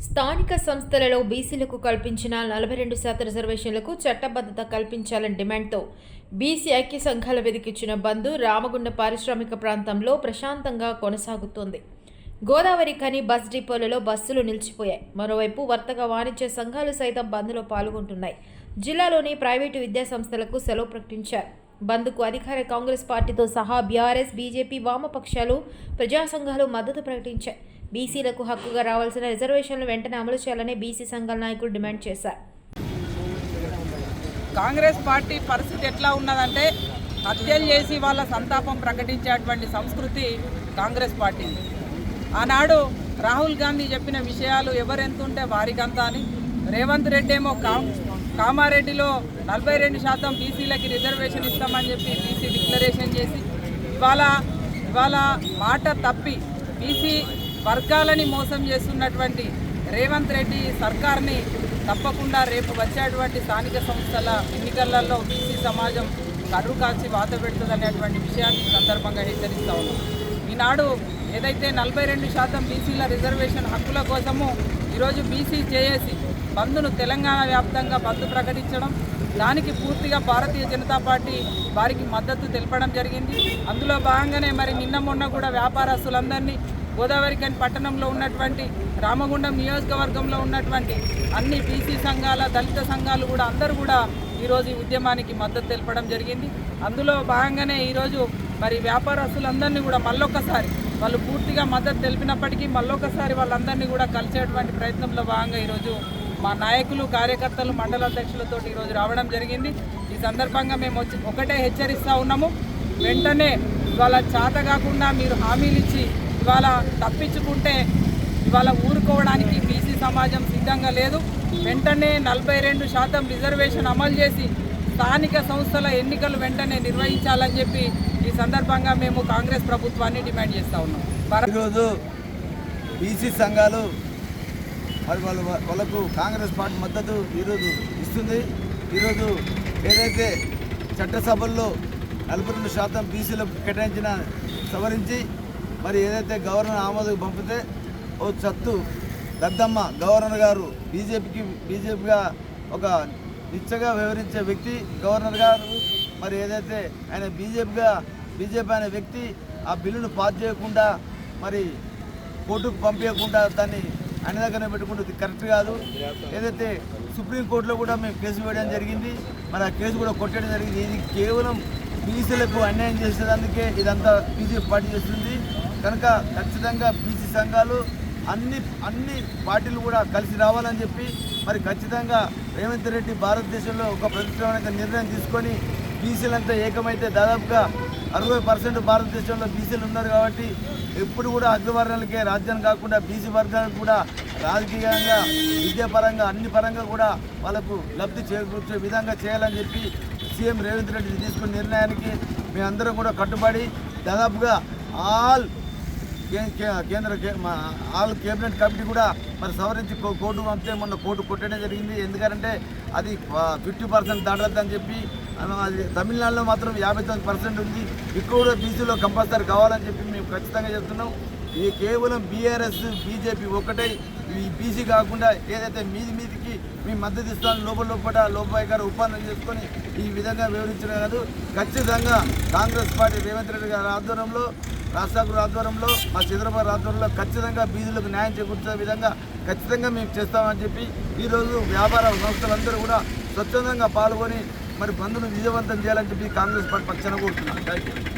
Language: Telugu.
స్థానిక సంస్థలలో బీసీలకు కల్పించిన 42% రిజర్వేషన్లకు చట్టబద్ధత కల్పించాలని డిమాండ్తో బీసీ ఐక్య సంఘాల వేదికిచ్చిన బంద్ రామగుండ పారిశ్రామిక ప్రాంతంలో ప్రశాంతంగా కొనసాగుతోంది. గోదావరి ఖని బస్ డిపోలలో బస్సులు నిలిచిపోయాయి. మరోవైపు వర్తక వాణిజ్య సంఘాలు సైతం బంద్లో పాల్గొంటున్నాయి. జిల్లాలోని ప్రైవేటు విద్యాసంస్థలకు సెలవు ప్రకటించారు. బంద్కు అధికార కాంగ్రెస్ పార్టీతో సహా బీఆర్ఎస్, బీజేపీ, వామపక్షాలు, ప్రజా సంఘాలు మద్దతు ప్రకటించాయి. బీసీలకు హక్కుగా రావాల్సిన రిజర్వేషన్లు వెంటనే అమలు చేయాలని బీసీ సంఘాల నాయకులు డిమాండ్ చేశారు. కాంగ్రెస్ పార్టీ పరిస్థితి ఎట్లా ఉన్నదంటే హత్యలు చేసి వాళ్ళ సంతాపం ప్రకటించేటువంటి సంస్కృతి కాంగ్రెస్ పార్టీ. ఆనాడు రాహుల్ గాంధీ చెప్పిన విషయాలు ఎవరెంతుంటే వారికంతా అని, రేవంత్ రెడ్డి ఏమో కామారెడ్డిలో 42% బీసీలకి రిజర్వేషన్ ఇస్తామని చెప్పి బీసీ డిక్లరేషన్ చేసి ఇవాళ మాట తప్పి బీసీ వర్గాలని మోసం చేస్తున్నటువంటి రేవంత్ రెడ్డి సర్కార్ని తప్పకుండా రేపు వచ్చేటువంటి స్థానిక సంస్థల ఎన్నికలలో బీసీ సమాజం కర్రు కాల్చి వాత పెడుతుందనేటువంటి విషయాన్ని సందర్భంగా హెచ్చరిస్తూ ఉన్నాం. ఈనాడు ఏదైతే 42% బీసీల రిజర్వేషన్ హక్కుల కోసము ఈరోజు బీసీ జేఏసీ బంద్ను తెలంగాణ వ్యాప్తంగా బంద్ ప్రకటించడం, దానికి పూర్తిగా భారతీయ జనతా పార్టీ వారికి మద్దతు తెలపడం జరిగింది. అందులో భాగంగానే మరి నిన్న మొన్న కూడా వ్యాపారస్తులందరినీ గోదావరి ఖని పట్టణంలో ఉన్నటువంటి రామగుండం నియోజకవర్గంలో ఉన్నటువంటి అన్ని బీసీ సంఘాల, దళిత సంఘాలు కూడా అందరూ కూడా ఈరోజు ఈ ఉద్యమానికి మద్దతు తెలపడం జరిగింది. అందులో భాగంగానే ఈరోజు మరి వ్యాపారస్తులందరినీ కూడా మళ్ళొక్కసారి వాళ్ళు పూర్తిగా మద్దతు తెలిపినప్పటికీ మళ్ళొక్కసారి వాళ్ళందరినీ కూడా కలిసేటువంటి ప్రయత్నంలో భాగంగా ఈరోజు మా నాయకులు, కార్యకర్తలు, మండల అధ్యక్షులతో ఈరోజు రావడం జరిగింది. ఈ సందర్భంగా మేము ఒకటే హెచ్చరిస్తూ ఉన్నాము, వెంటనే ఇవాళ చేత కాకుండా మీరు హామీలు ఇచ్చి ఇవాళ తప్పించుకుంటే ఇవాళ ఊరుకోవడానికి బీసీ సమాజం సిద్ధంగా లేదు. వెంటనే 42% రిజర్వేషన్ అమలు చేసి స్థానిక సంస్థల ఎన్నికలు వెంటనే నిర్వహించాలని చెప్పి ఈ సందర్భంగా మేము కాంగ్రెస్ ప్రభుత్వాన్ని డిమాండ్ చేస్తూ ఉన్నాం. ఈరోజు బీసీ సంఘాలు మరి వాళ్ళకు కాంగ్రెస్ పార్టీ మద్దతు ఈరోజు ఇస్తుంది. ఈరోజు ఏదైతే చట్టసభల్లో 42% బీసీలకు కేటాయించిన సవరించి మరి ఏదైతే గవర్నర్ ఆమోదకు పంపితే ఓ చత్తు దద్దమ్మ గవర్నర్ గారు బీజేపీగా ఒక నిచ్చగా వ్యవహరించే వ్యక్తి గవర్నర్ గారు. మరి ఏదైతే ఆయన బీజేపీ అనే వ్యక్తి ఆ బిల్లును పాస్ చేయకుండా మరి కోర్టుకు పంపించకుండా దాన్ని ఆయన దగ్గర పెట్టుకుంటే కరెక్ట్ కాదు. ఏదైతే సుప్రీంకోర్టులో కూడా మేము కేసు వేయడం జరిగింది, మరి ఆ కేసు కూడా కొట్టడం జరిగింది. ఇది కేవలం బీసీలకు అన్యాయం చేసేందుకే ఇదంతా బీజేపీ పార్టీ చేస్తుంది. కనుక ఖచ్చితంగా బీసీ సంఘాలు అన్ని పార్టీలు కూడా కలిసి రావాలని చెప్పి మరి ఖచ్చితంగా రేవంత్ రెడ్డి భారతదేశంలో ఒక ప్రతిష్టాత్మక నిర్ణయం తీసుకొని బీసీలంతా ఏకమైతే దాదాపుగా 60% భారతదేశంలో బీసీలు ఉన్నారు. కాబట్టి ఎప్పుడు కూడా అగ్రవర్ణాలకే రాజ్యం కాకుండా బీసీ వర్గాలకు కూడా రాజకీయంగా, విద్యాపరంగా, అన్ని పరంగా కూడా వాళ్ళకు లబ్ధి చేకూర్చే విధంగా చేయాలని చెప్పి సీఎం రేవంత్ రెడ్డి తీసుకున్న నిర్ణయానికి మేమందరం కూడా కట్టుబడి దాదాపుగా ఆల్ కేబినెట్ కమిటీ కూడా మరి సవరించి కోర్టు పంపితే మొన్న కోర్టు కొట్టడం జరిగింది. ఎందుకంటే అది 50% దాటద్దని చెప్పి, అది తమిళనాడులో మాత్రం 59% ఉంది. ఇక్కడ కూడా బీసీలో కంపల్సరీ కావాలని చెప్పి మేము ఖచ్చితంగా చెప్తున్నాం. ఇది కేవలం బీఆర్ఎస్, బీజేపీ ఒకటే ఈ బీసీ కాకుండా ఏదైతే మీదికి మీ మద్దతు ఇస్తాను లోపల గారు ఒప్పందం చేసుకొని ఈ విధంగా వివరించడం కాదు. ఖచ్చితంగా కాంగ్రెస్ పార్టీ రేవంత్ రెడ్డి గారి ఆధ్వర్యంలో, రాష్ట్ర ఆధ్వర్యంలో, మా చంద్రబాబు ఆధ్వర్యంలో ఖచ్చితంగా బీసీలకు న్యాయం చేకూర్చే విధంగా ఖచ్చితంగా మేము చేస్తామని చెప్పి ఈరోజు వ్యాపార సంస్థలందరూ కూడా స్వచ్ఛందంగా పాల్గొని మరి బంద్ను విజయవంతం చేయాలని చెప్పి కాంగ్రెస్ పార్టీ పక్షాన కోరుతున్నాం. Thank you.